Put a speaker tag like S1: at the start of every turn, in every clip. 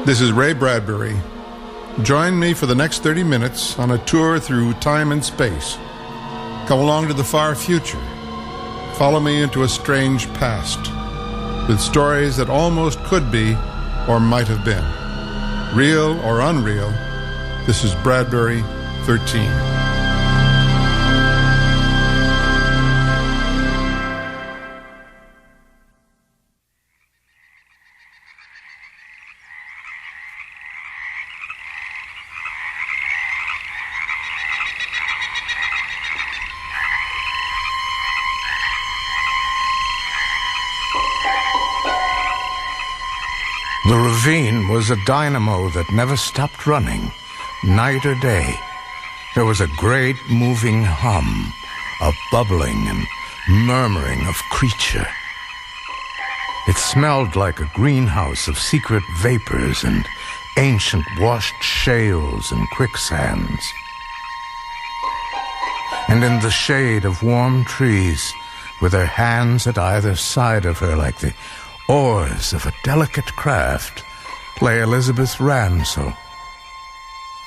S1: This is Ray Brabury. Join me for the next 30 minutes on a tour through time and space. Come along to the far future. Follow me into a strange past with stories that almost could be or might have been. Real or unreal, this is Bradbury 13.
S2: The ravine was a dynamo that never stopped running, night or day. There was a great moving hum, a bubbling and murmuring of creature. It smelled like a greenhouse of secret vapors and ancient washed shales and quicksands. And in the shade of warm trees, with her hands at either side of her like the oars of a delicate craft, lay Elizabeth Ramsell.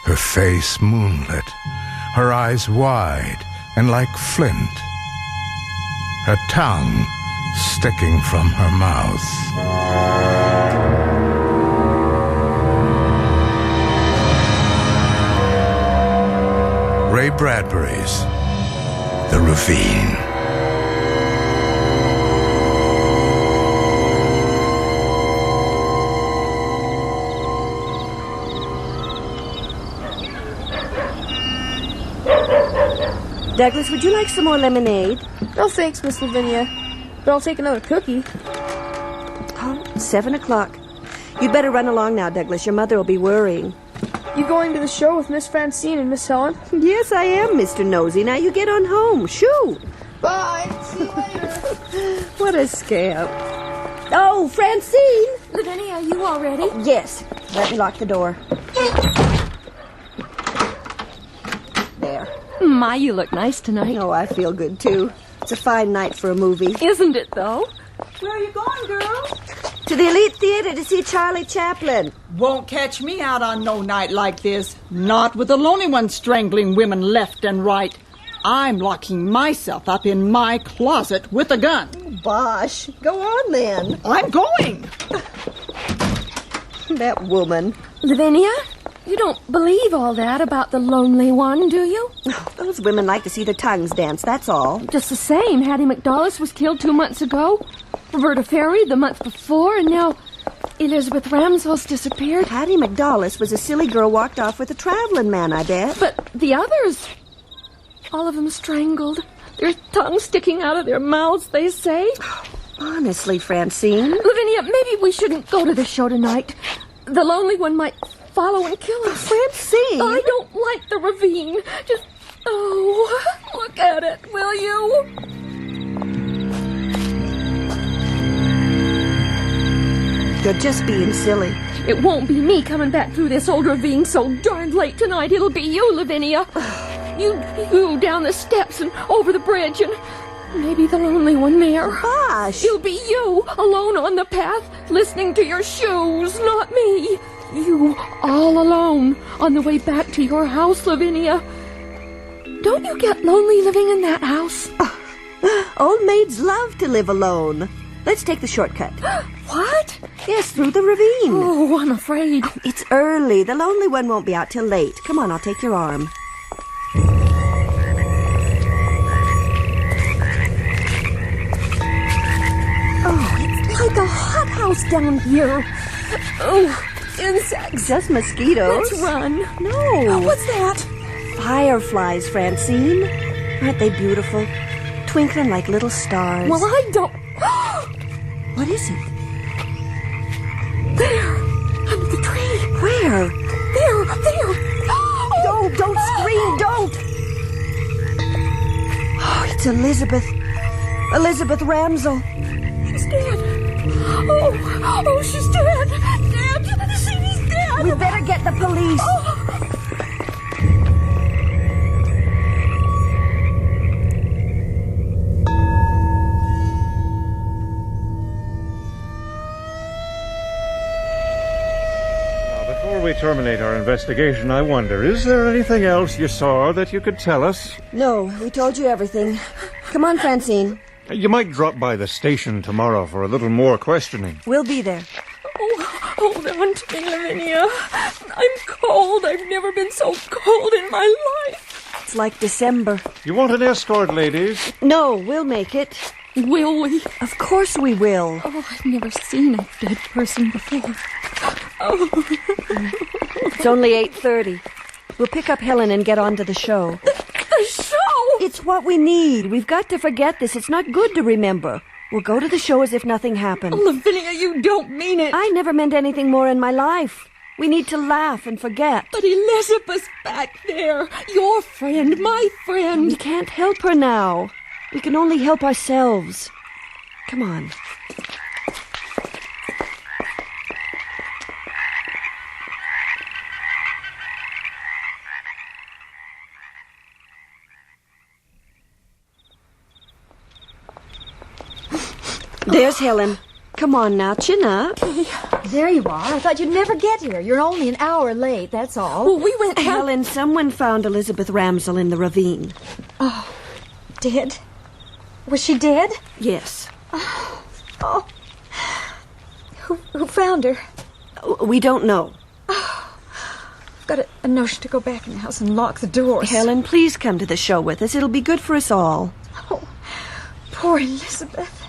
S2: Her face moonlit, her eyes wide and like flint, her tongue sticking from her mouth. Ray Bradbury's The Ravine.
S3: Douglas, would you like some more lemonade?
S4: No thanks, Miss Lavinia. But I'll take another cookie.
S3: Oh, 7 o'clock. You'd better run along now, Douglas. Your mother will be worrying.
S4: You going to the show with Miss Francine and Miss Helen?
S3: Yes, I am, Mr. Nosy. Now you get on home. Shoo!
S4: Bye. See you later.
S3: What a scamp. Oh, Francine!
S5: Lavinia, are you all ready?
S3: Yes. Let me lock the door. There.
S5: My, you look nice tonight.
S3: Oh, I feel good, too. It's a fine night for a movie.
S5: Isn't it, though?
S3: Where are you going, girl? To the Elite Theater to see Charlie Chaplin.
S6: Won't catch me out on no night like this. Not with the lonely one strangling women left and right. I'm locking myself up in my closet with a gun.
S3: Oh, bosh. Go on, then.
S6: I'm going.
S3: That woman.
S5: Lavinia, you don't believe all that about the lonely one, do you?
S3: Oh, those women like to see their tongues dance, that's all.
S5: Just the same. Hattie McDonough was killed 2 months ago. Roberta Ferry the month before, and now Elizabeth Ramsell's disappeared.
S3: Hattie McDonough was a silly girl walked off with a traveling man, I bet.
S5: But the others, all of them strangled. Their tongues sticking out of their mouths, they say.
S3: Honestly, Francine.
S5: Lavinia, maybe we shouldn't go to the show tonight. The lonely one might follow and kill us.
S3: Francine!
S5: I don't like the ravine. Just, look at it, will you?
S3: You're just being silly.
S5: It won't be me coming back through this old ravine so darned late tonight. It'll be you, Lavinia. You down the steps and over the bridge, and maybe the lonely one there.
S3: Gosh!
S5: It'll be you, alone on the path, listening to your shoes, not me. You, all alone, on the way back to your house, Lavinia. Don't you get lonely living in that house?
S3: Old maids love to live alone. Let's take the shortcut.
S5: What?
S3: Yes, through the ravine.
S5: Oh, I'm afraid.
S3: It's early. The lonely one won't be out till late. Come on, I'll take your arm.
S5: Oh, it's like a hothouse down here. Oh, insects.
S3: Just mosquitoes.
S5: Let's run.
S3: No.
S5: What's that?
S3: Fireflies, Francine. Aren't they beautiful? Twinkling like little stars.
S5: Well, I don't...
S3: What is it?
S5: There, under the tree.
S3: Where?
S5: There. Oh,
S3: Don't scream, don't! Oh, it's Elizabeth. Elizabeth Ramsell.
S5: She's dead. Oh, she's dead. Dead. She's dead.
S3: We better get the police.
S5: Oh.
S7: Before we terminate our investigation, I wonder, is there anything else you saw that you could tell us?
S3: No, we told you everything. Come on, Francine.
S7: You might drop by the station tomorrow for a little more questioning.
S3: We'll be there.
S5: Oh, hold on to me, Lavinia. I'm cold. I've never been so cold in my life.
S3: It's like December.
S7: You want an escort, ladies?
S3: No, we'll make it.
S5: Will we?
S3: Of course we will.
S5: Oh, I've never seen a dead person before. Oh.
S3: It's only 8:30. We'll pick up Helen and get on to the show.
S5: The show?
S3: It's what we need. We've got to forget this. It's not good to remember. We'll go to the show as if nothing happened.
S5: Oh, Lavinia, you don't mean it.
S3: I never meant anything more in my life. We need to laugh and forget.
S5: But Elizabeth's back there. Your friend, my friend.
S3: We can't help her now. We can only help ourselves. Come on. There's Helen. Come on now, chin up.
S8: There you are. I thought you'd never get here. You're only an hour late, that's all.
S5: Well, we went...
S3: Helen, someone found Elizabeth Ramsell in the ravine.
S8: Oh, dead? Was she dead?
S3: Yes.
S8: Oh. Who found her?
S3: We don't know.
S8: I've got a notion to go back in the house and lock the doors.
S3: Helen, please come to the show with us. It'll be good for us all.
S8: Oh, poor Elizabeth.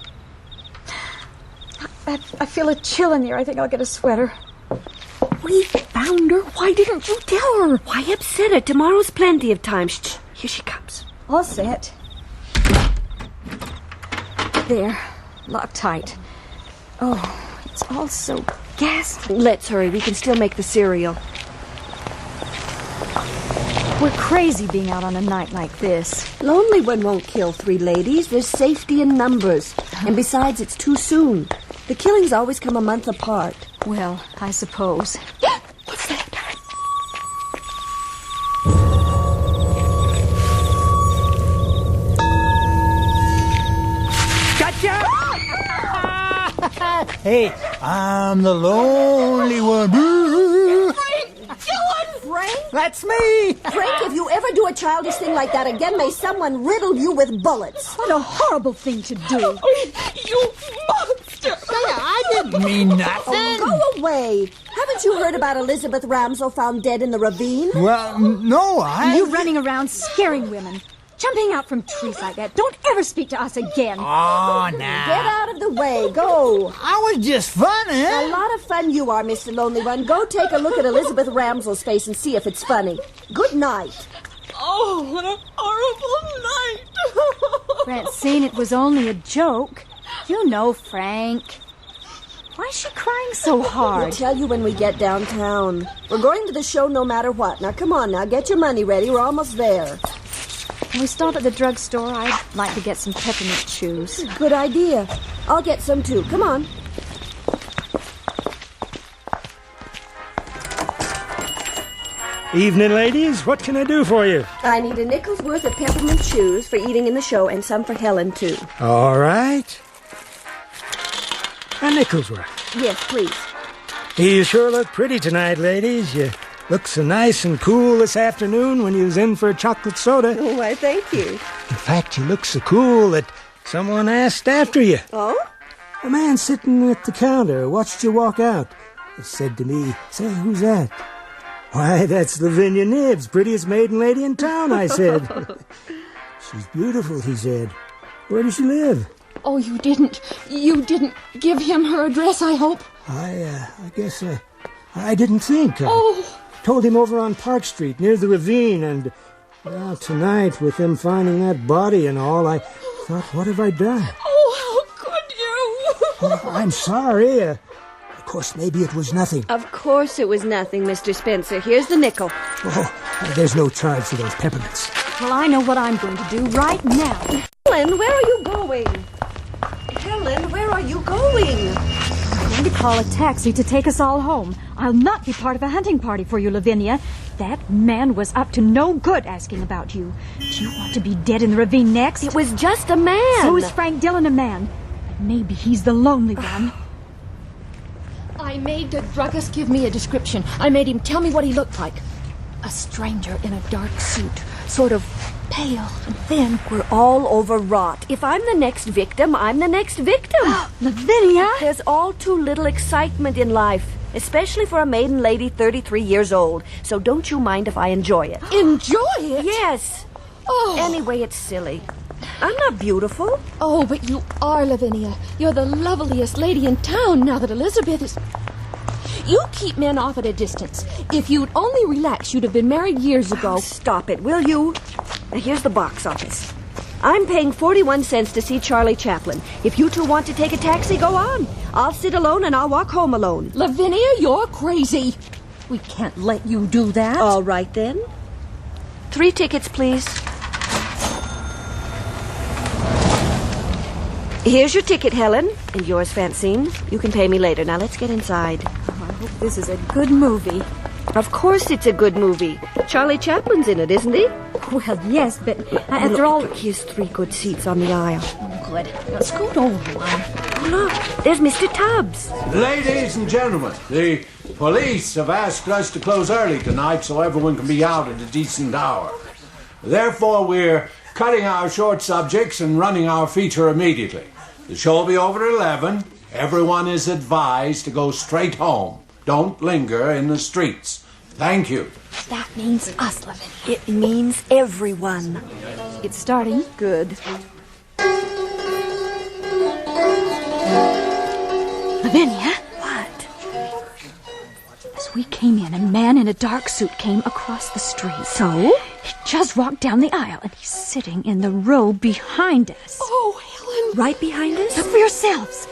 S8: I feel a chill in the air. I think I'll get a sweater.
S5: We found her. Why didn't you tell her?
S3: Why upset her? Tomorrow's plenty of time. Shh, here she comes.
S8: All set. There. Locked tight. Oh, it's all so ghastly.
S3: Let's hurry. We can still make the cereal.
S8: We're crazy being out on a night like this.
S3: Lonely one won't kill 3 ladies. There's safety in numbers. And besides, it's too soon. The killings always come a month apart.
S8: Well, I suppose.
S5: What's that?
S9: Gotcha! Hey, I'm the lonely one.
S3: Frank?
S9: That's me!
S3: Frank, if you ever do a childish thing like that again, may someone riddle you with bullets.
S8: What a horrible thing to do.
S5: You monster!
S9: I didn't mean nothing.
S3: Oh, go away. Haven't you heard about Elizabeth Ramsell found dead in the ravine?
S9: Well, no,
S8: You running around scaring women. Jumping out from trees like that. Don't ever speak to us again.
S9: Oh, nah.
S3: Get out of the way. Go.
S9: I was just funny.
S3: A lot of fun you are, Mr. Lonely One. Go take a look at Elizabeth Ramsell's face and see if it's funny. Good night.
S5: Oh, what a horrible night.
S8: Francine, it was only a joke. You know, Frank. Why is she crying so
S3: We'll
S8: hard?
S3: tell you when we get downtown. We're going to the show no matter what. Now, come on now. Get your money ready. We're almost there.
S8: When we stop at the drugstore, I'd like to get some peppermint chews.
S3: Good idea. I'll get some too. Come on.
S10: Evening, ladies. What can I do for you?
S3: I need a nickel's worth of peppermint chews for eating in the show and some for Helen, too.
S10: All right. A nickel's worth.
S3: Yes, please.
S10: You sure look pretty tonight, ladies. You look so nice and cool this afternoon when you was in for a chocolate soda.
S3: Why, thank you.
S10: In fact, you look so cool that someone asked after you.
S3: Oh?
S10: A man sitting at the counter watched you walk out. He said to me, "Say, who's that?" "Why, that's Lavinia Nibbs, prettiest maiden lady in town," I said. "She's beautiful," he said. "Where does she live?"
S5: Oh, you didn't give him her address, I hope?
S10: I guess I didn't think.
S5: Oh.
S10: Told him over on Park Street, near the ravine, and well, tonight, with them finding that body and all, I thought, what have I done?
S5: Oh, how could you?
S10: Well, I'm sorry. Of course, maybe it was nothing.
S3: Of course it was nothing, Mr. Spencer. Here's the nickel.
S10: Oh, there's no charge for those peppermints.
S8: Well, I know what I'm going to do right now.
S3: Helen, where are you going? Helen, where are you going?
S8: I'm going to call a taxi to take us all home. I'll not be part of a hunting party for you, Lavinia. That man was up to no good asking about you. Do you want to be dead in the ravine next?
S3: It was just a man.
S8: So is Frank Dillon a man. Maybe he's the lonely one.
S5: I made the druggist give me a description. I made him tell me what he looked like. A stranger in a dark suit, sort of pale and thin.
S3: We're all overwrought. If I'm the next victim, I'm the next victim.
S8: Lavinia?
S3: There's all too little excitement in life, especially for a maiden lady 33 years old. So don't you mind if I enjoy it?
S5: Enjoy it?
S3: Yes.
S5: Oh.
S3: Anyway, it's silly. I'm not beautiful.
S5: Oh, but you are, Lavinia. You're the loveliest lady in town now that Elizabeth is... You keep men off at a distance. If you'd only relax, you'd have been married years ago.
S3: Oh, stop it, will you? Now, here's the box office. I'm paying 41 cents to see Charlie Chaplin. If you two want to take a taxi, go on. I'll sit alone and I'll walk home alone.
S5: Lavinia, you're crazy. We can't let you do that.
S3: All right, then. 3 tickets, please. Here's your ticket, Helen. And yours, Francine. You can pay me later. Now, let's get inside.
S8: I hope this is a good movie.
S3: Of course it's a good movie. Charlie Chaplin's in it, isn't he?
S8: Well, yes, but after all...
S3: Here's 3 good seats on the aisle.
S5: Oh, good. Now, scoot over one.
S3: Oh, look. There's Mr. Tubbs.
S11: Ladies and gentlemen, the police have asked us to close early tonight so everyone can be out at a decent hour. Therefore, we're cutting our short subjects and running our feature immediately. The show will be over at 11. Everyone is advised to go straight home. Don't linger in the streets. Thank you.
S5: That means us, Lavinia.
S3: It means everyone.
S8: It's starting.
S3: Good.
S8: Lavinia?
S3: What?
S8: As we came in, a man in a dark suit came across the street.
S3: So?
S8: He just walked down the aisle, and he's sitting in the row behind us.
S5: Oh, Helen.
S3: Right behind us?
S8: Look for yourselves.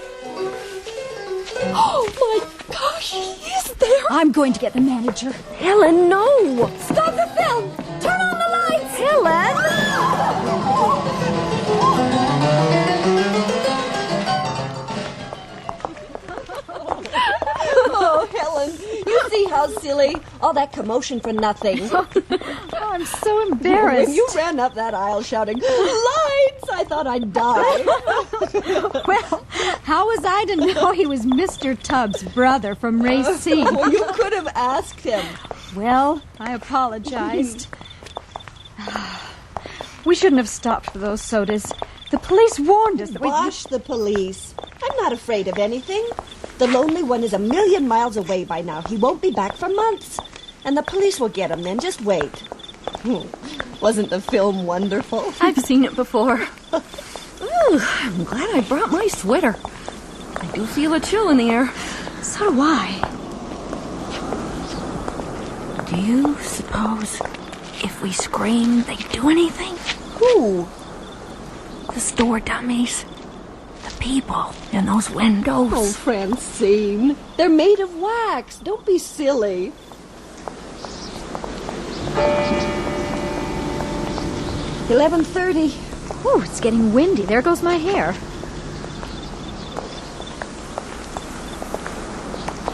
S5: Oh, my gosh, he is there.
S8: I'm going to get the manager.
S3: Helen, no.
S5: Stop the film. Turn on the lights.
S3: Helen! Oh, Helen, you see how silly. All that commotion for nothing.
S8: Oh, I'm so embarrassed.
S3: When you ran up that aisle shouting, "Lights!" I thought I'd die.
S8: Well, how was I to know he was Mr. Tubbs' brother from Racine?
S3: Well, you could have asked him.
S8: Well, I apologized. We shouldn't have stopped for those sodas. The police warned us that
S3: Wash the police. I'm not afraid of anything. The lonely one is 1,000,000 miles away by now. He won't be back for months. And the police will get him then. Just wait. Wasn't the film wonderful?
S5: I've seen it before. Ooh, I'm glad I brought my sweater. I do feel a chill in the air.
S8: So do I.
S5: Do you suppose if we scream, they do anything?
S3: Who?
S5: The store dummies. The people in those windows.
S3: Oh, Francine. They're made of wax. Don't be silly. $11:30.
S8: Ooh, it's getting windy. There goes my hair.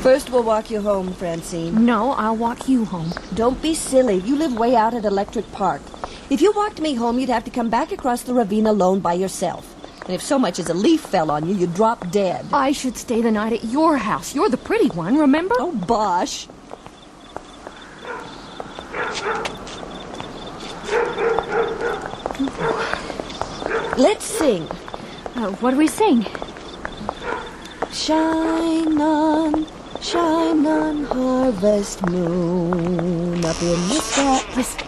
S3: First, we'll walk you home, Francine.
S5: No, I'll walk you home.
S3: Don't be silly. You live way out at Electric Park. If you walked me home, you'd have to come back across the ravine alone by yourself. And if so much as a leaf fell on you, you'd drop dead.
S5: I should stay the night at your house. You're the pretty one, remember?
S3: Oh, bosh. Let's sing.
S8: What do we sing?
S3: Shine on, harvest moon, up in the sky.
S8: Listen.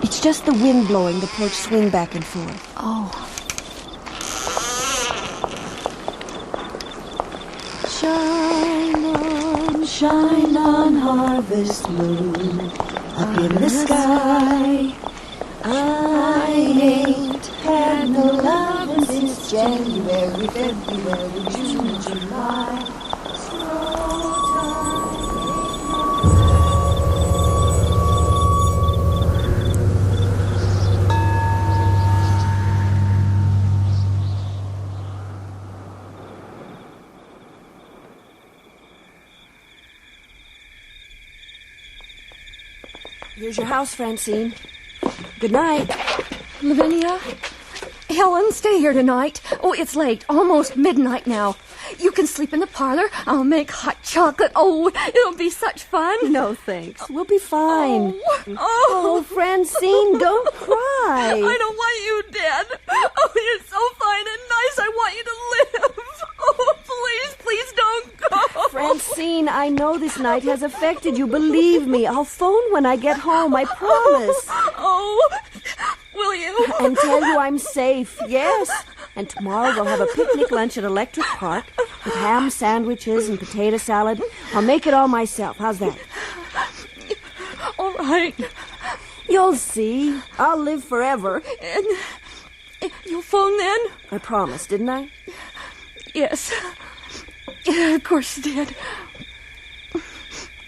S3: It's just the wind blowing the porch swing back and forth.
S5: Oh.
S3: Shine on, harvest moon, up in the sky. I ain't had no love since January, February, June, July. Here's your house, Francine. Good night.
S5: Lavinia? Helen, stay here tonight. Oh, it's late. Almost midnight now. You can sleep in the parlor. I'll make hot chocolate. Oh, it'll be such fun.
S3: No, thanks. We'll be fine.
S5: Oh,
S3: Francine, don't cry.
S5: I don't want you dead. Oh, you're so fine and nice. I want you to live. Oh, please don't go.
S3: Francine, I know this night has affected you. Believe me. I'll phone when I get home. I promise.
S5: Oh, will you?
S3: And tell you I'm safe. Yes. And tomorrow we'll have a picnic lunch at Electric Park with ham sandwiches and potato salad. I'll make it all myself. How's that?
S5: All right.
S3: You'll see. I'll live forever.
S5: And you'll phone then?
S3: I promised, didn't I?
S5: Yes. Yeah, of course you did.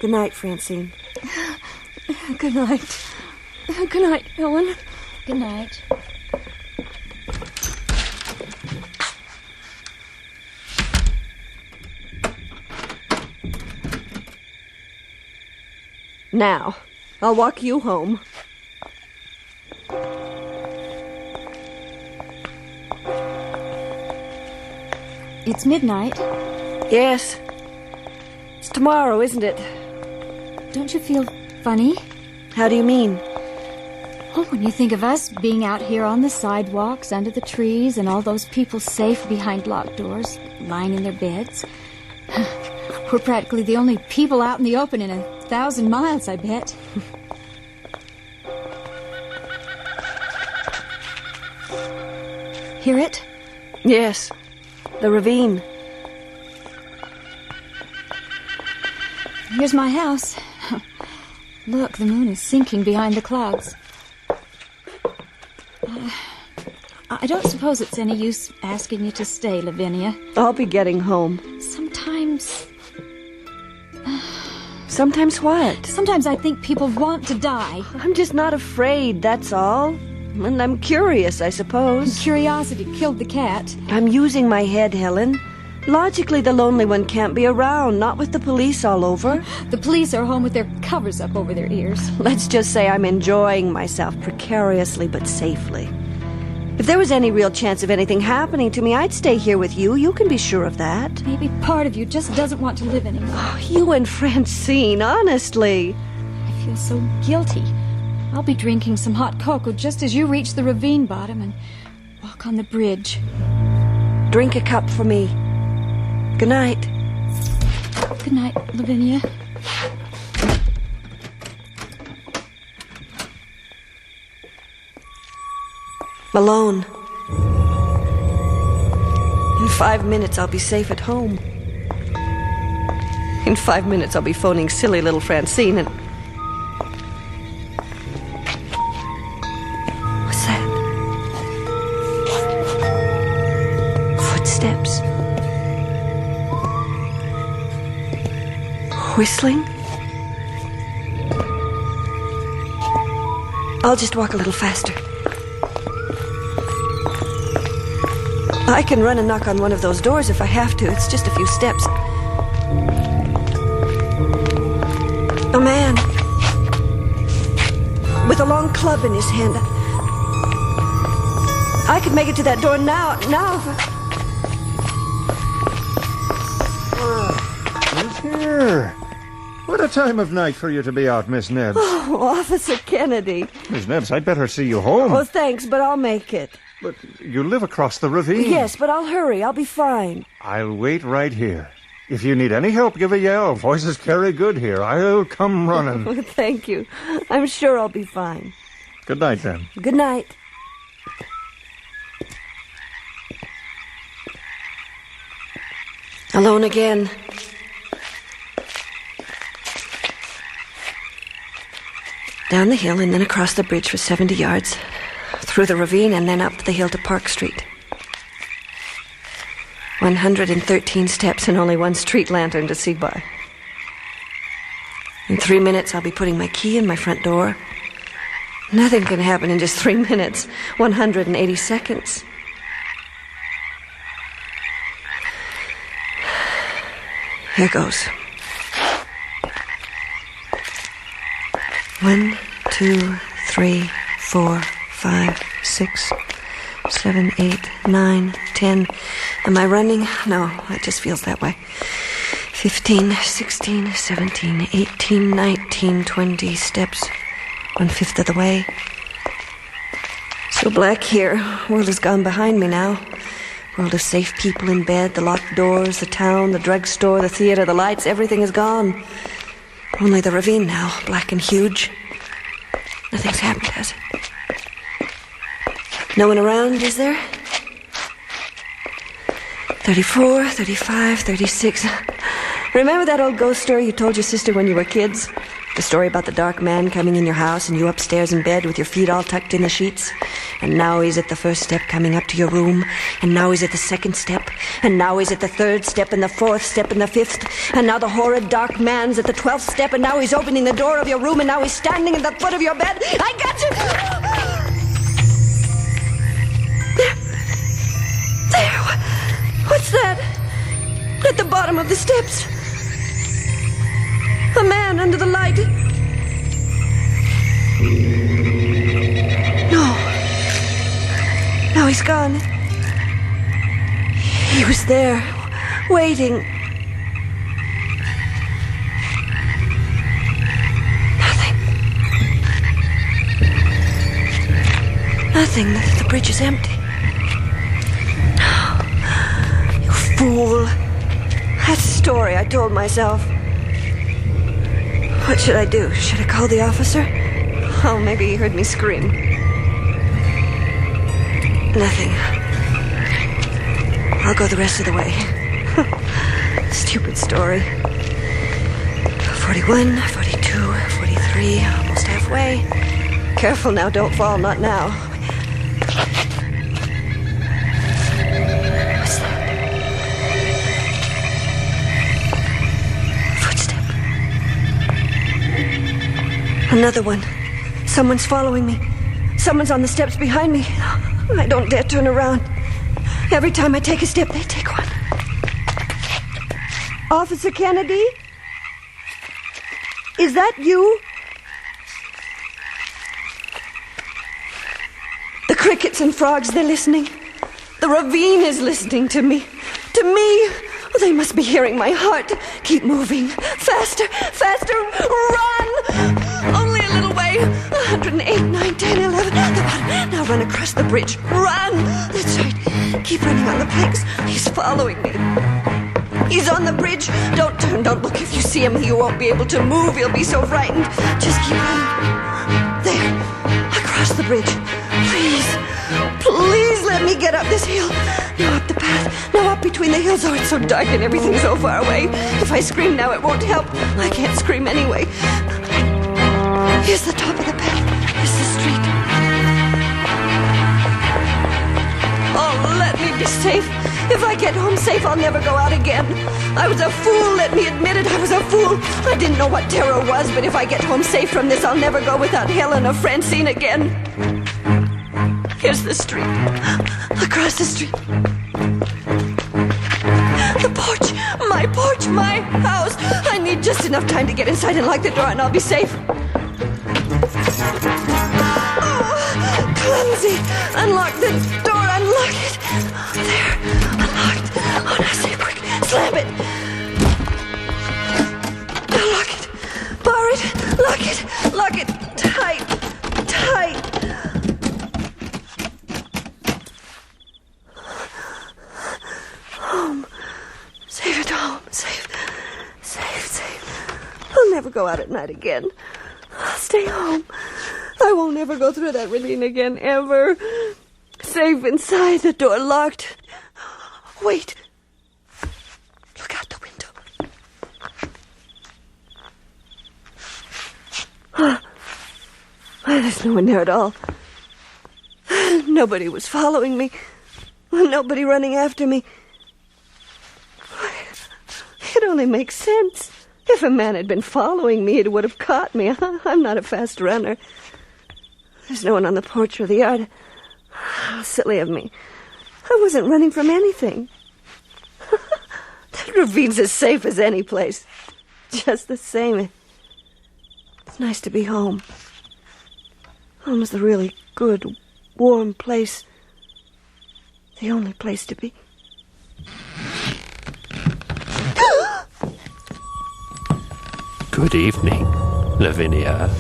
S3: Good night, Francine.
S5: Good night. Good night, Helen.
S8: Good night.
S3: Now, I'll walk you home.
S8: It's midnight.
S3: Yes. It's tomorrow, isn't it?
S8: Don't you feel funny?
S3: How do you mean?
S8: Oh, when you think of us being out here on the sidewalks, under the trees, and all those people safe behind locked doors, lying in their beds. We're practically the only people out in the open in 1,000 miles, I bet. Hear it?
S3: Yes. The ravine.
S8: Here's my house. Look, the moon is sinking behind the clouds. I don't suppose it's any use asking you to stay, Lavinia.
S3: I'll be getting home.
S8: Sometimes...
S3: Sometimes what?
S8: Sometimes I think people want to die.
S3: I'm just not afraid, that's all. And I'm curious, I suppose.
S8: Curiosity killed the cat.
S3: I'm using my head, Helen. Logically, the lonely one can't be around, not with the police all over.
S8: The police are home with their covers up over their ears.
S3: Let's just say I'm enjoying myself precariously but safely. If there was any real chance of anything happening to me, I'd stay here with you. You can be sure of that.
S8: Maybe part of you just doesn't want to live anymore.
S3: Oh, you and Francine, honestly.
S8: I feel so guilty. I'll be drinking some hot cocoa just as you reach the ravine bottom and walk on the bridge.
S3: Drink a cup for me. Good night.
S8: Good night, Lavinia.
S3: Alone. In 5 minutes, I'll be safe at home. In 5 minutes, I'll be phoning silly little Francine and... What's that? Footsteps. Whistling? I'll just walk a little faster. I can run and knock on one of those doors if I have to. It's just a few steps. A man with a long club in his hand. I could make it to that door now.
S7: Who's here? What a time of night for you to be out, Miss Nebbs.
S3: Oh, Officer Kennedy.
S7: Miss Nebbs, I'd better see you home.
S3: Oh, thanks, but I'll make it.
S7: But you live across the ravine.
S3: Yes, but I'll hurry. I'll be fine.
S7: I'll wait right here. If you need any help, give a yell. Voices carry good here. I'll come running.
S3: Oh, thank you. I'm sure I'll be fine.
S7: Good night, then.
S3: Good night. Alone again. Down the hill and then across the bridge for 70 yards. Through the ravine and then up the hill to Park Street. 113 steps and only one street lantern to see by. In 3 minutes, I'll be putting my key in my front door. Nothing can happen in just 3 minutes. 180 seconds. Here goes. 1, 2, 3, 4, 5, 6, 7, 8, 9, 10. Am I running? No, it just feels that way. 15, 16, 17, 18, 19, 20 steps. 1/5 of the way. So black here. World has gone behind me now. World of safe people in bed, the locked doors, the town, the drugstore, the theater, the lights, everything is gone. Only the ravine now, black and huge. Nothing's happened, has it? No one around, is there? 34, 35, 36. Remember that old ghost story you told your sister when you were kids? The story about the dark man coming in your house and you upstairs in bed with your feet all tucked in the sheets. And now he's at the first step coming up to your room. And now he's at the second step. And now he's at the third step and the fourth step and the fifth. And now the horrid dark man's at the 12th step. And now he's opening the door of your room. And now he's standing at the foot of your bed. I got you! There. What's that? At the bottom of the steps. A man under the light. No, he's gone. He was there, waiting. Nothing. The bridge is empty. You fool. That's the story I told myself. What should I do? Should I call the officer? Oh, maybe he heard me scream. Nothing. I'll go the rest of the way. Stupid story. 41, 42, 43, almost halfway. Careful now, don't fall, not now. What's that? Footstep. Another one. Someone's following me. Someone's on the steps behind me. I don't dare turn around. Every time I take a step, they take one. Officer Kennedy? Is that you? The crickets and frogs, they're listening. The ravine is listening to me. To me. Oh, they must be hearing my heart. Keep moving. Faster, faster. Run! Only a little way. 108, 9, 10, 11. Now run across the bridge. Run! That's right. Keep running on the planks. He's following me. He's on the bridge. Don't turn, don't look. If you see him, he won't be able to move. He'll be so frightened. Just keep running. There. Across the bridge. Please. Please let me get up this hill. Now up the path. Now up between the hills. Oh, it's so dark and everything's so far away. If I scream now, it won't help. I can't scream anyway. Here's the top of the path. Here's the street. Oh, let me be safe. If I get home safe, I'll never go out again. I was a fool, let me admit it. I was a fool. I didn't know what terror was, but if I get home safe from this, I'll never go without Helen or Francine again. Here's the street. Across the street. The porch. My house. I need just enough time to get inside and lock the door, and I'll be safe. Clumsy. Unlock the door, unlock it. There, unlocked. Oh, now stay quick. Slam it. Now lock it. Bar it. Lock it. Lock it. Tight. Tight. Home. Safe at home. Safe. Safe, safe. I'll never go out at night again. I'll stay home. I won't ever go through that ravine again, ever. Safe inside, the door locked. Wait. Look out the window. There's no one there at all. Nobody was following me. Nobody running after me. It only makes sense. If a man had been following me, it would have caught me. I'm not a fast runner. There's no one on the porch or the yard. How silly of me. I wasn't running from anything. That ravine's as safe as any place. Just the same. It's nice to be home. Home is the really good, warm place. The only place to be.
S12: Good evening, Lavinia.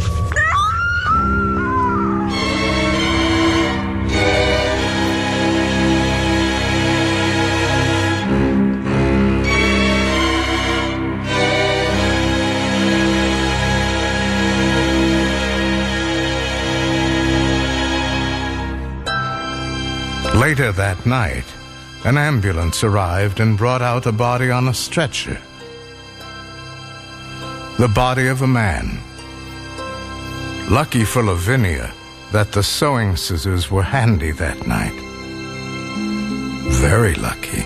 S2: Later that night, an ambulance arrived and brought out a body on a stretcher. The body of a man. Lucky for Lavinia that the sewing scissors were handy that night. Very lucky.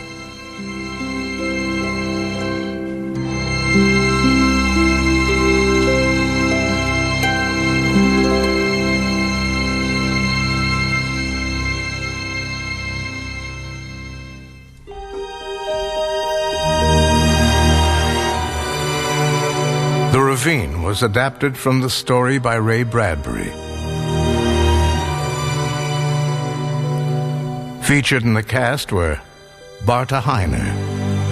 S2: The Ravine was adapted from the story by Ray Brabury. Featured in the cast were Barta Heiner,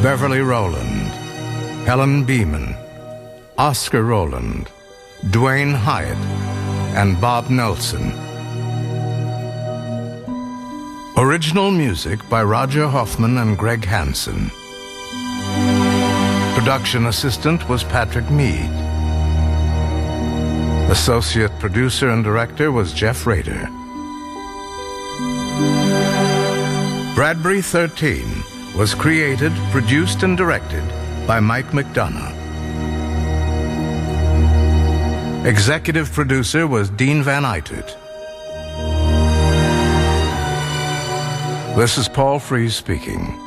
S2: Beverly Rowland, Helen Beeman, Oscar Rowland, Dwayne Hyatt, and Bob Nelson. Original music by Roger Hoffman and Greg Hansen. Production assistant was Patrick Mead. Associate producer and director was Jeff Rader. Bradbury 13 was created, produced, and directed by Mike McDonough. Executive producer was Dean Van Eitert. This is Paul Frees speaking.